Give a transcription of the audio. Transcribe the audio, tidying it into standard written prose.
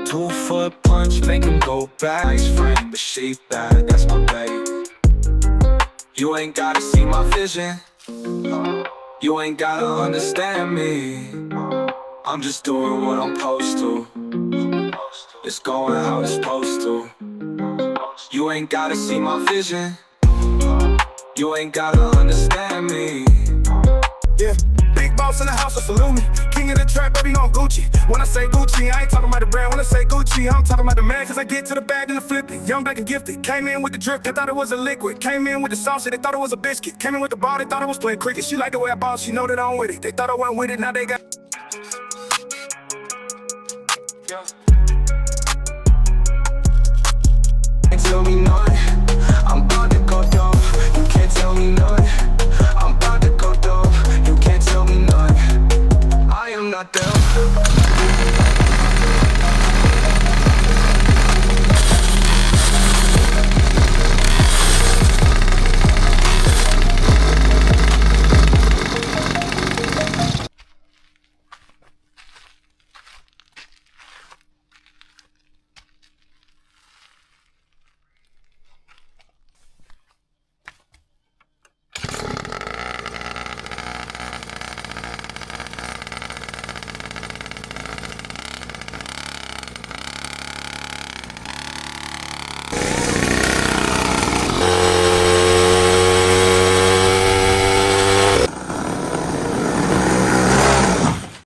2-foot punch, make him go back. Nice frame, but she bad, that's my babe. You ain't gotta see my vision, you ain't gotta understand me. I'm just doing what I'm supposed to. It's going how it's supposed to. You ain't gotta see my vision, you ain't gotta understand me. Yeah, big boss in the house, so salute me. King of the trap, baby on Gucci. When I say Gucci, I ain't talking about the brand. When I say Gucci, I'm talking about the man. Cause I get to the bag and I flip it. Young, black and gifted. Came in with the drip, they thought it was a liquid. Came in with the sauce, they thought it was a biscuit. Came in with the ball, they thought I was playing cricket. She like the way I ball, she know that I'm with it. They thought I wasn't with it, now they got. Can't tell me none, I'm about to go dumb. You can't tell me none, I'm about to go dumb. You can't tell me none, I am not them.